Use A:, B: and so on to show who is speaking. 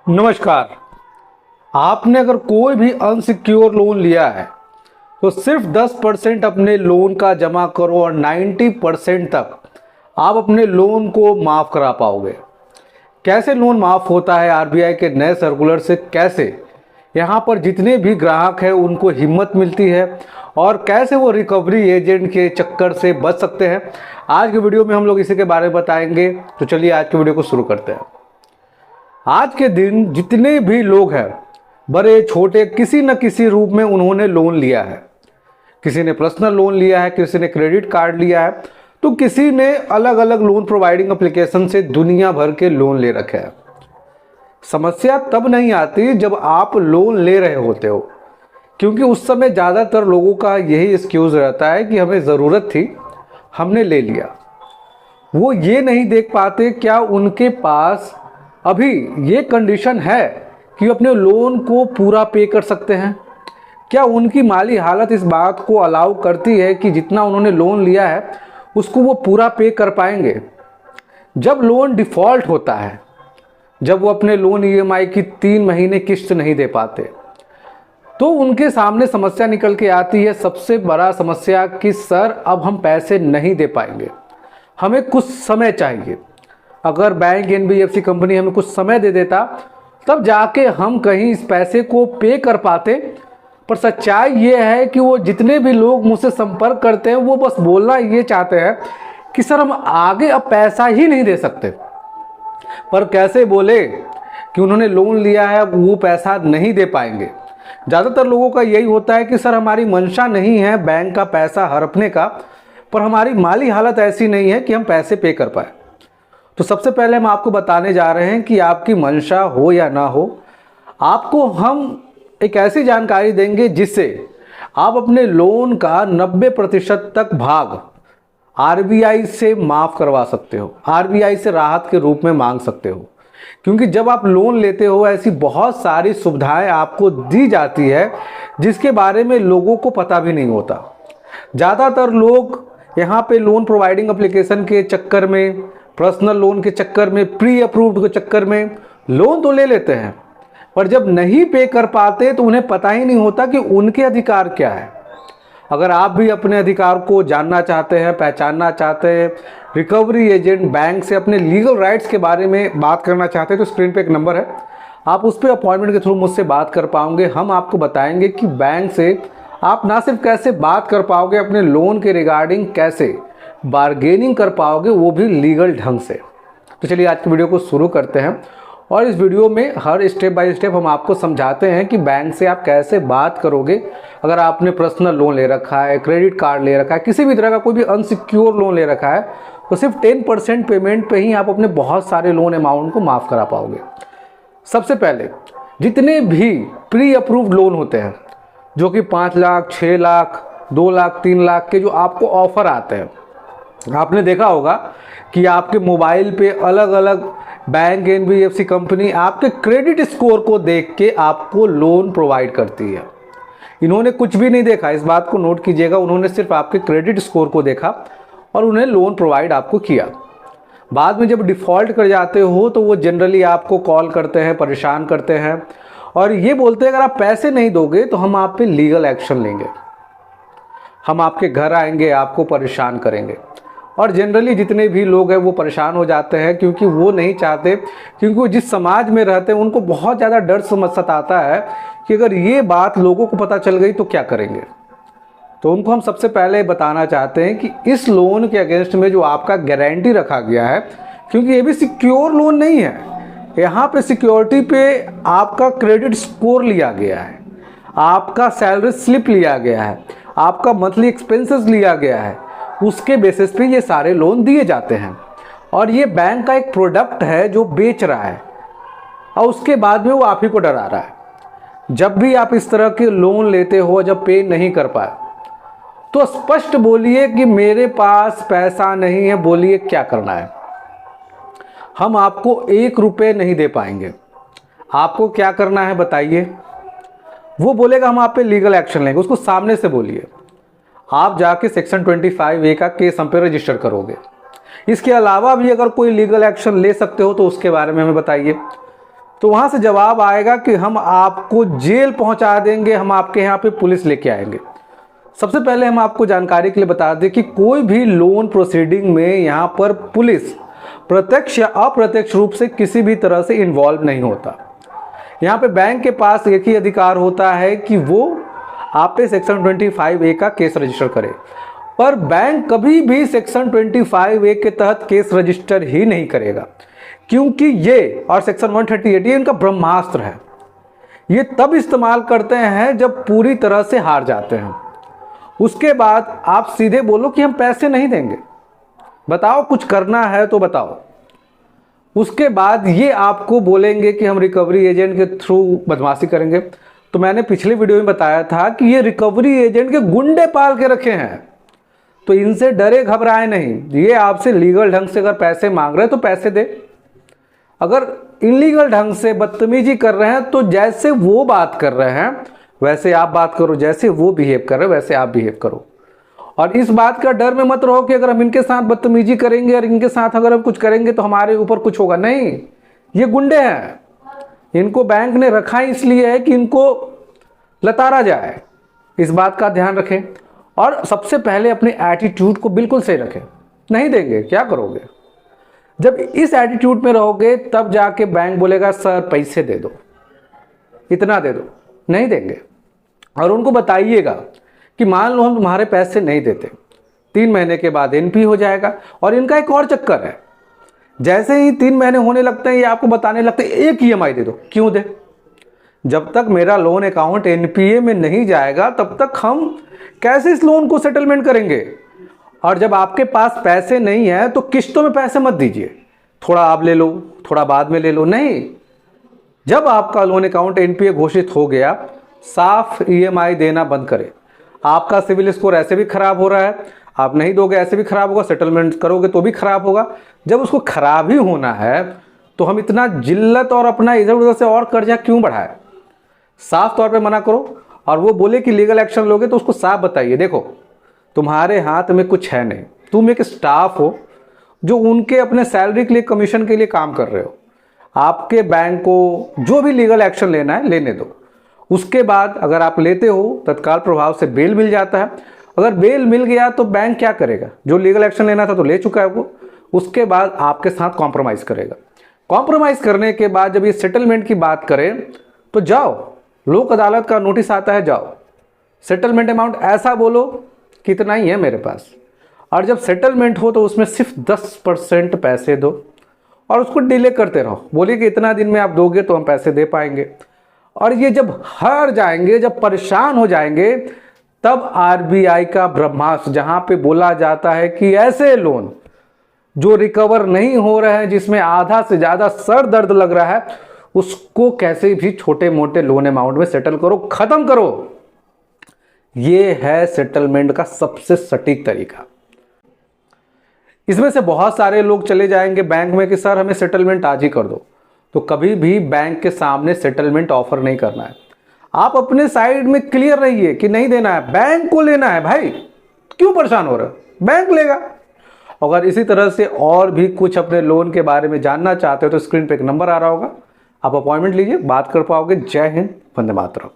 A: नमस्कार। आपने अगर कोई भी अनसिक्योर लोन लिया है तो सिर्फ 10% अपने लोन का जमा करो और 90% तक आप अपने लोन को माफ़ करा पाओगे। कैसे लोन माफ़ होता है आरबीआई के नए सर्कुलर से, कैसे यहाँ पर जितने भी ग्राहक हैं उनको हिम्मत मिलती है और कैसे वो रिकवरी एजेंट के चक्कर से बच सकते हैं, आज के वीडियो में हम लोग इसी के बारे में बताएंगे। तो चलिए आज के वीडियो को शुरू करते हैं। आज के दिन जितने भी लोग हैं, बड़े छोटे, किसी न किसी रूप में उन्होंने लोन लिया है। किसी ने पर्सनल लोन लिया है, किसी ने क्रेडिट कार्ड लिया है, तो किसी ने अलग अलग लोन प्रोवाइडिंग एप्लीकेशन से दुनिया भर के लोन ले रखे हैं। समस्या तब नहीं आती जब आप लोन ले रहे होते हो, क्योंकि उस समय ज़्यादातर लोगों का यही एक्सक्यूज़ रहता है कि हमें ज़रूरत थी, हमने ले लिया। वो ये नहीं देख पाते क्या उनके पास अभी ये कंडीशन है कि अपने लोन को पूरा पे कर सकते हैं। क्या उनकी माली हालत इस बात को अलाउ करती है कि जितना उन्होंने लोन लिया है उसको वो पूरा पे कर पाएंगे। जब लोन डिफ़ॉल्ट होता है, जब वो अपने लोन ईएमआई की 3 महीने किस्त नहीं दे पाते, तो उनके सामने समस्या निकल के आती है, सबसे बड़ा समस्या कि सर अब हम पैसे नहीं दे पाएंगे, हमें कुछ समय चाहिए। अगर बैंक एनबीएफसी कंपनी हमें कुछ समय दे देता तब जाके हम कहीं इस पैसे को पे कर पाते। पर सच्चाई ये है कि वो जितने भी लोग मुझसे संपर्क करते हैं वो बस बोलना ये चाहते हैं कि सर हम आगे अब पैसा ही नहीं दे सकते। पर कैसे बोले कि उन्होंने लोन लिया है, अब वो पैसा नहीं दे पाएंगे। ज़्यादातर लोगों का यही होता है कि सर हमारी मंशा नहीं है बैंक का पैसा हड़पने का, पर हमारी माली हालत ऐसी नहीं है कि हम पैसे पे कर पाए। तो सबसे पहले हम आपको बताने जा रहे हैं कि आपकी मंशा हो या ना हो, आपको हम एक ऐसी जानकारी देंगे जिससे आप अपने लोन का 90% तक भाग आरबीआई से माफ़ करवा सकते हो, आरबीआई से राहत के रूप में मांग सकते हो। क्योंकि जब आप लोन लेते हो ऐसी बहुत सारी सुविधाएं आपको दी जाती है जिसके बारे में लोगों को पता भी नहीं होता। ज़्यादातर लोग यहाँ पे लोन प्रोवाइडिंग एप्लीकेशन के चक्कर में, पर्सनल लोन के चक्कर में, प्री अप्रूव्ड के चक्कर में लोन तो ले लेते हैं, पर जब नहीं पे कर पाते तो उन्हें पता ही नहीं होता कि उनके अधिकार क्या है। अगर आप भी अपने अधिकार को जानना चाहते हैं, पहचानना चाहते हैं, रिकवरी एजेंट बैंक से अपने लीगल राइट्स के बारे में बात करना चाहते हैं, तो स्क्रीन पे एक नंबर है, आप उस पर अपॉइंटमेंट के थ्रू मुझसे बात कर पाओगे। हम आपको बताएंगे कि बैंक से आप ना सिर्फ कैसे बात कर पाओगे, अपने लोन के रिगार्डिंग कैसे बार्गेनिंग कर पाओगे, वो भी लीगल ढंग से। तो चलिए आज की वीडियो को शुरू करते हैं और इस वीडियो में हर स्टेप बाय स्टेप हम आपको समझाते हैं कि बैंक से आप कैसे बात करोगे। अगर आपने पर्सनल लोन ले रखा है, क्रेडिट कार्ड ले रखा है, किसी भी तरह का कोई भी अनसिक्योर लोन ले रखा है, तो सिर्फ 10% पेमेंट पे ही आप अपने बहुत सारे लोन अमाउंट को माफ़ करा पाओगे। सबसे पहले जितने भी प्री अप्रूव्ड लोन होते हैं, जो कि 5 लाख, 6 लाख, 2 लाख, 3 लाख के जो आपको ऑफ़र आते हैं, आपने देखा होगा कि आपके मोबाइल पे अलग अलग बैंक एनबीएफसी कंपनी आपके क्रेडिट स्कोर को देख के आपको लोन प्रोवाइड करती है। इन्होंने कुछ भी नहीं देखा, इस बात को नोट कीजिएगा, उन्होंने सिर्फ आपके क्रेडिट स्कोर को देखा और उन्हें लोन प्रोवाइड आपको किया। बाद में जब डिफ़ॉल्ट कर जाते हो तो वो जनरली आपको कॉल करते हैं, परेशान करते हैं और ये बोलते हैं अगर आप पैसे नहीं दोगे तो हम आप पे लीगल एक्शन लेंगे, हम आपके घर आएंगे, आपको परेशान करेंगे। और जनरली जितने भी लोग हैं वो परेशान हो जाते हैं क्योंकि वो नहीं चाहते, क्योंकि वो जिस समाज में रहते हैं उनको बहुत ज़्यादा डर सताता है कि अगर ये बात लोगों को पता चल गई तो क्या करेंगे। तो उनको हम सबसे पहले बताना चाहते हैं कि इस लोन के अगेंस्ट में जो आपका गारंटी रखा गया है, क्योंकि ये भी सिक्योर लोन नहीं है, यहाँ पे सिक्योरिटी पे आपका क्रेडिट स्कोर लिया गया है, आपका सैलरी स्लिप लिया गया है, आपका मंथली एक्सपेंसेस लिया गया है, उसके बेसिस पे ये सारे लोन दिए जाते हैं। और ये बैंक का एक प्रोडक्ट है जो बेच रहा है और उसके बाद में वो आप ही को डरा रहा है। जब भी आप इस तरह के लोन लेते हो, जब पे नहीं कर पाए तो स्पष्ट बोलिए कि मेरे पास पैसा नहीं है, बोलिए क्या करना है। हम आपको 1 रुपये नहीं दे पाएंगे, आपको क्या करना है बताइए। वो बोलेगा हम आप पे लीगल एक्शन लेंगे, उसको सामने से बोलिए। आप जाके सेक्शन 25A का केस हम पे रजिस्टर करोगे। इसके अलावा भी अगर कोई लीगल एक्शन ले सकते हो तो उसके बारे में हमें बताइए। तो वहाँ से जवाब आएगा कि हम आपको जेल पहुँचा देंगे, हम आपके यहाँ पे पुलिस लेके आएंगे। सबसे पहले हम आपको जानकारी के लिए बता दें कि कोई भी लोन प्रोसीडिंग में यहाँ पर पुलिस प्रत्यक्ष या अप्रत्यक्ष रूप से किसी भी तरह से इन्वॉल्व नहीं होता। यहाँ पे बैंक के पास एक ही अधिकार होता है कि वो आप पे सेक्शन 25A का केस रजिस्टर करे, पर बैंक कभी भी सेक्शन 25A के तहत केस रजिस्टर ही नहीं करेगा, क्योंकि ये और सेक्शन 138 ये इनका ब्रह्मास्त्र है। ये तब इस्तेमाल करते हैं जब पूरी तरह से हार जाते हैं। उसके बाद आप सीधे बोलो कि हम पैसे नहीं देंगे, बताओ कुछ करना है तो बताओ। उसके बाद ये आपको बोलेंगे कि हम रिकवरी एजेंट के थ्रू बदमाशी करेंगे। तो मैंने पिछले वीडियो में बताया था कि ये रिकवरी एजेंट के गुंडे पाल के रखे हैं, तो इनसे डरे घबराए नहीं। ये आपसे लीगल ढंग से अगर पैसे मांग रहे हैं तो पैसे दे, अगर इलीगल ढंग से बदतमीजी कर रहे हैं तो जैसे वो बात कर रहे हैं वैसे आप बात करो, जैसे वो बिहेव कर रहे हैं वैसे आप बिहेव करो। और इस बात का डर में मत रहो कि अगर हम इनके साथ बदतमीजी करेंगे और इनके साथ अगर हम कुछ करेंगे तो हमारे ऊपर कुछ होगा। नहीं, ये गुंडे हैं, इनको बैंक ने रखा इसलिए है कि इनको लताड़ा जाए। इस बात का ध्यान रखें और सबसे पहले अपने एटीट्यूड को बिल्कुल सही रखें। नहीं देंगे क्या करोगे? जब इस एटीट्यूड में रहोगे तब जाके बैंक बोलेगा सर पैसे दे दो, इतना दे दो। नहीं देंगे। और उनको बताइएगा कि मान लो हम तुम्हारे पैसे नहीं देते, 3 महीने के बाद NP हो जाएगा। और इनका एक और चक्कर है, जैसे ही 3 महीने होने लगते हैं ये आपको बताने लगते हैं एक EMI दे दो। क्यों दे? जब तक मेरा लोन अकाउंट NPA में नहीं जाएगा तब तक हम कैसे इस लोन को सेटलमेंट करेंगे? और जब आपके पास पैसे नहीं है तो किस्तों में पैसे मत दीजिए, थोड़ा आप ले लो थोड़ा बाद में ले लो। नहीं, जब आपका लोन अकाउंट NPA घोषित हो गया, साफ EMI देना बंद करें। आपका सिविल स्कोर ऐसे भी खराब हो रहा है, आप नहीं दोगे ऐसे भी खराब होगा, सेटलमेंट करोगे तो भी खराब होगा। जब उसको खराब ही होना है तो हम इतना जिल्लत और अपना इधर उधर से और कर्जा क्यों बढ़ाए? साफ तौर पे मना करो। और वो बोले कि लीगल एक्शन लोगे तो उसको साफ बताइए, देखो तुम्हारे हाथ में कुछ है नहीं, तुम एक स्टाफ हो जो उनके अपने सैलरी के लिए कमीशन के लिए काम कर रहे हो। आपके बैंक को जो भी लीगल एक्शन लेना है लेने दो। उसके बाद अगर आप लेते हो तत्काल प्रभाव से बेल मिल जाता है। अगर बेल मिल गया तो बैंक क्या करेगा? जो लीगल एक्शन लेना था तो ले चुका है वो, उसके बाद आपके साथ कॉम्प्रोमाइज़ करेगा। कॉम्प्रोमाइज़ करने के बाद जब ये सेटलमेंट की बात करें तो जाओ, लोक अदालत का नोटिस आता है, जाओ सेटलमेंट अमाउंट ऐसा बोलो कितना ही है मेरे पास। और जब सेटलमेंट हो तो उसमें सिर्फ 10% पैसे दो और उसको डिले करते रहो। बोलिए कि इतना दिन में आप दोगे तो हम पैसे दे पाएंगे। और ये जब हार जाएंगे, जब परेशान हो जाएंगे, तब RBI का ब्रह्मास्त्र, जहां पे बोला जाता है कि ऐसे लोन जो रिकवर नहीं हो रहे हैं, जिसमें आधा से ज़्यादा सर दर्द लग रहा है, उसको कैसे भी छोटे मोटे लोन अमाउंट में सेटल करो, खत्म करो। ये है सेटलमेंट का सबसे सटीक तरीका। इसमें से बहुत सारे लोग चले जाएंगे बैंक में कि सर हमें सेटलमेंट आज ही कर दो। तो कभी भी बैंक के सामने सेटलमेंट ऑफर नहीं करना है। आप अपने साइड में क्लियर रहिए कि नहीं देना है, बैंक को लेना है। भाई क्यों परेशान हो रहे हो? बैंक लेगा। अगर इसी तरह से और भी कुछ अपने लोन के बारे में जानना चाहते हो तो स्क्रीन पे एक नंबर आ रहा होगा, आप अपॉइंटमेंट लीजिए, बात कर पाओगे। जय हिंद, वंदे मातरम।